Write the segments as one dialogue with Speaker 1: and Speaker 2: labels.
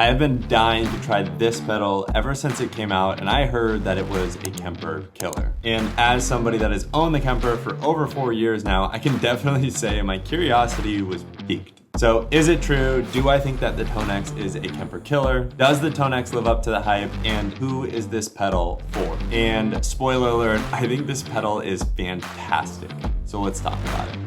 Speaker 1: I have been dying to try this pedal ever since it came out, and I heard that it was a Kemper killer. And as somebody that has owned the Kemper for over 4 years now, I can definitely say my curiosity was piqued. So is it true? Do I think that the TONEX is a Kemper killer? Does the TONEX live up to the hype? And who is this pedal for? And spoiler alert, I think this pedal is fantastic. So let's talk about it.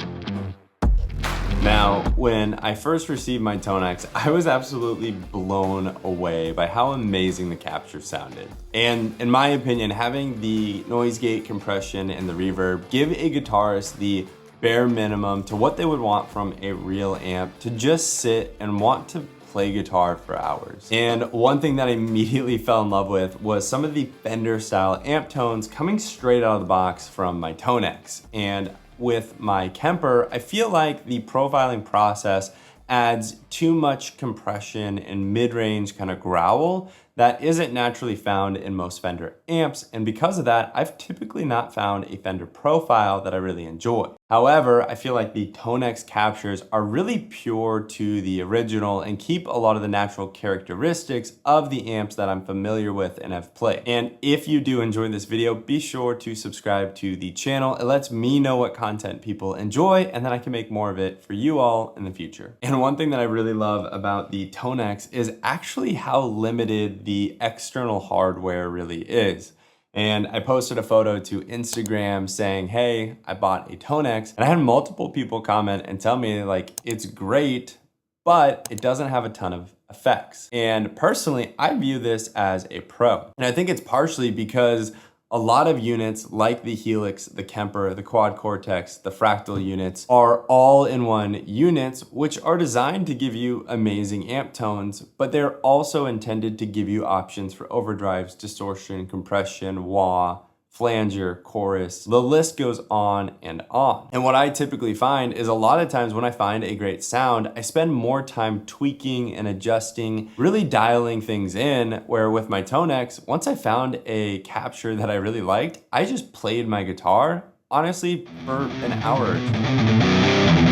Speaker 1: Now, when I first received my TONEX, I was absolutely blown away by how amazing the capture sounded. And in my opinion, having the noise gate compression and the reverb give a guitarist the bare minimum to what they would want from a real amp to just sit and want to play guitar for hours. And one thing that I immediately fell in love with was some of the Fender style amp tones coming straight out of the box from my TONEX. And with my Kemper, I feel like the profiling process adds too much compression and mid-range kind of growl that isn't naturally found in most Fender amps, and because of that, I've typically not found a Fender profile that I really enjoy. However, I feel like the TONEX captures are really pure to the original and keep a lot of the natural characteristics of the amps that I'm familiar with and have played. And if you do enjoy this video, be sure to subscribe to the channel. It lets me know what content people enjoy, and then I can make more of it for you all in the future. And one thing that I really love about the TONEX is actually how limited the external hardware really is. And I posted a photo to Instagram saying, hey, I bought a TONEX, and I had multiple people comment and tell me like, it's great, but it doesn't have a ton of effects. And personally, I view this as a pro. And I think it's partially because a lot of units like the Helix, the Kemper, the Quad Cortex, the Fractal units are all-in-one units, which are designed to give you amazing amp tones, but they're also intended to give you options for overdrives, distortion, compression, wah, flanger, chorus, the list goes on and on. And what I typically find is a lot of times when I find a great sound, I spend more time tweaking and adjusting, really dialing things in, where with my TONEX, once I found a capture that I really liked, I just played my guitar, honestly, for an hour or two.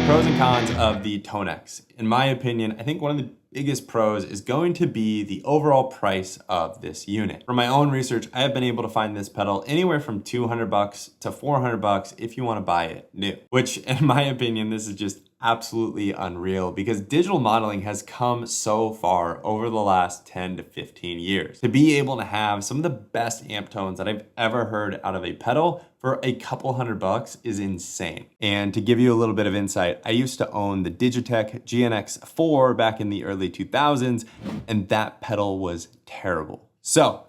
Speaker 1: Pros and cons of the TONEX. In my opinion, I think one of the biggest pros is going to be the overall price of this unit. From my own research, I have been able to find this pedal anywhere from $200 to $400 if you want to buy it new, which in my opinion, this is just absolutely unreal because digital modeling has come so far over the last 10 to 15 years. To be able to have some of the best amp tones that I've ever heard out of a pedal for a couple $100 is insane. And to give you a little bit of insight, I used to own the Digitech GNX4 back in the early 2000s, and that pedal was terrible. So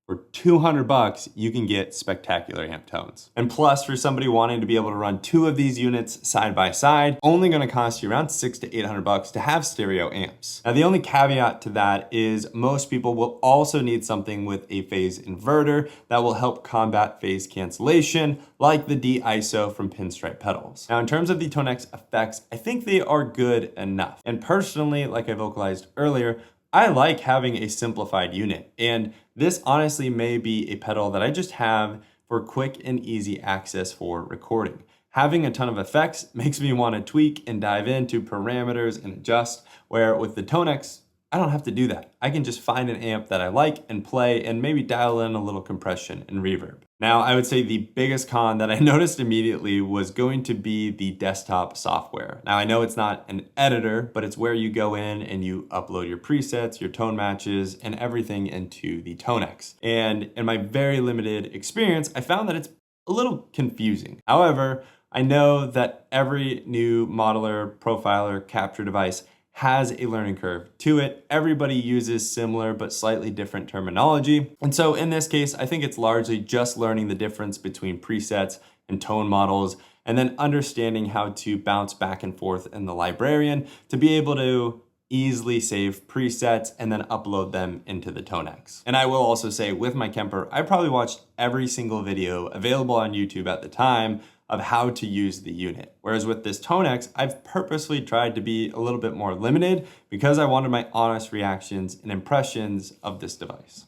Speaker 1: for $200, you can get spectacular amp tones. And plus, for somebody wanting to be able to run two of these units side by side, only gonna cost you around $600 to $800 to have stereo amps. Now, the only caveat to that is most people will also need something with a phase inverter that will help combat phase cancellation, like the D-ISO from Pinstripe pedals. Now, in terms of the TONEX effects, I think they are good enough. And personally, like I vocalized earlier, I like having a simplified unit, and this honestly may be a pedal that I just have for quick and easy access for recording. Having a ton of effects makes me want to tweak and dive into parameters and adjust, where with the TONEX, I don't have to do that. I can just find an amp that I like and play and maybe dial in a little compression and reverb. Now, I would say the biggest con that I noticed immediately was going to be the desktop software. Now, I know it's not an editor, but it's where you go in and you upload your presets, your tone matches, and everything into the TONEX. And in my very limited experience, I found that it's a little confusing. However, I know that every new modeler, profiler, capture device has a learning curve to it. Everybody uses similar but slightly different terminology. And so in this case, I think it's largely just learning the difference between presets and tone models, and then understanding how to bounce back and forth in the librarian to be able to easily save presets and then upload them into the TONEX. And I will also say with my Kemper, I probably watched every single video available on YouTube at the time of how to use the unit. Whereas with this TONEX, I've purposely tried to be a little bit more limited because I wanted my honest reactions and impressions of this device.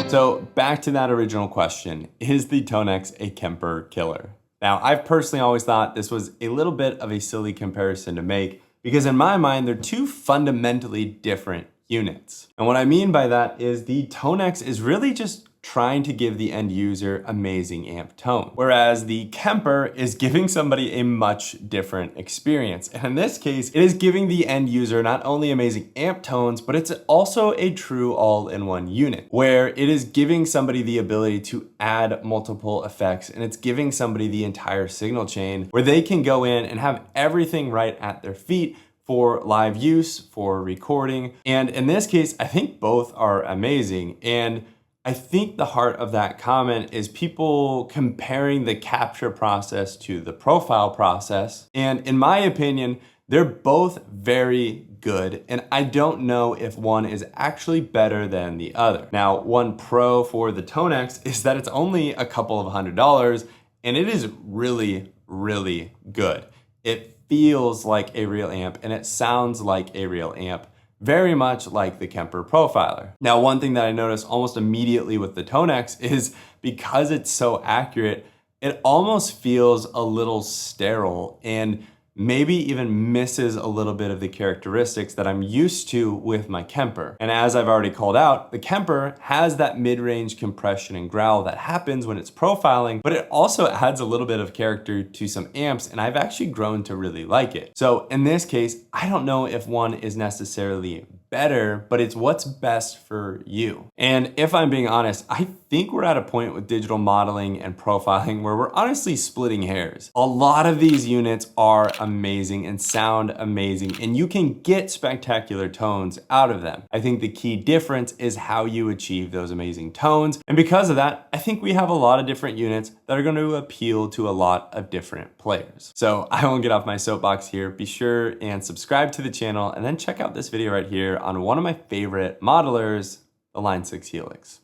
Speaker 1: So back to that original question, is the TONEX a Kemper killer? Now, I've personally always thought this was a little bit of a silly comparison to make because in my mind, they're two fundamentally different units. And what I mean by that is the TONEX is really just trying to give the end user amazing amp tone, whereas the Kemper is giving somebody a much different experience. And in this case, it is giving the end user not only amazing amp tones, but it's also a true all-in-one unit, where it is giving somebody the ability to add multiple effects, and it's giving somebody the entire signal chain where they can go in and have everything right at their feet for live use, for recording. And in this case, I think both are amazing. And I think the heart of that comment is people comparing the capture process to the profile process. And in my opinion, they're both very good. And I don't know if one is actually better than the other. Now, one pro for the TONEX is that it's only a couple of $100s and it is really, really good. It feels like a real amp and it sounds like a real amp, very much like the Kemper Profiler. Now, one thing that I noticed almost immediately with the TONEX is because it's so accurate, it almost feels a little sterile and maybe even misses a little bit of the characteristics that I'm used to with my Kemper. And as I've already called out, the Kemper has that mid-range compression and growl that happens when it's profiling, but it also adds a little bit of character to some amps, and I've actually grown to really like it. So in this case, I don't know if one is necessarily better, but it's what's best for you. And if I'm being honest, I think we're at a point with digital modeling and profiling where we're honestly splitting hairs. A lot of these units are amazing and sound amazing, and you can get spectacular tones out of them. I think the key difference is how you achieve those amazing tones. And because of that, I think we have a lot of different units that are going to appeal to a lot of different players. So I won't get off my soapbox here. Be sure and subscribe to the channel and then check out this video right here on one of my favorite modelers, the Line 6 Helix.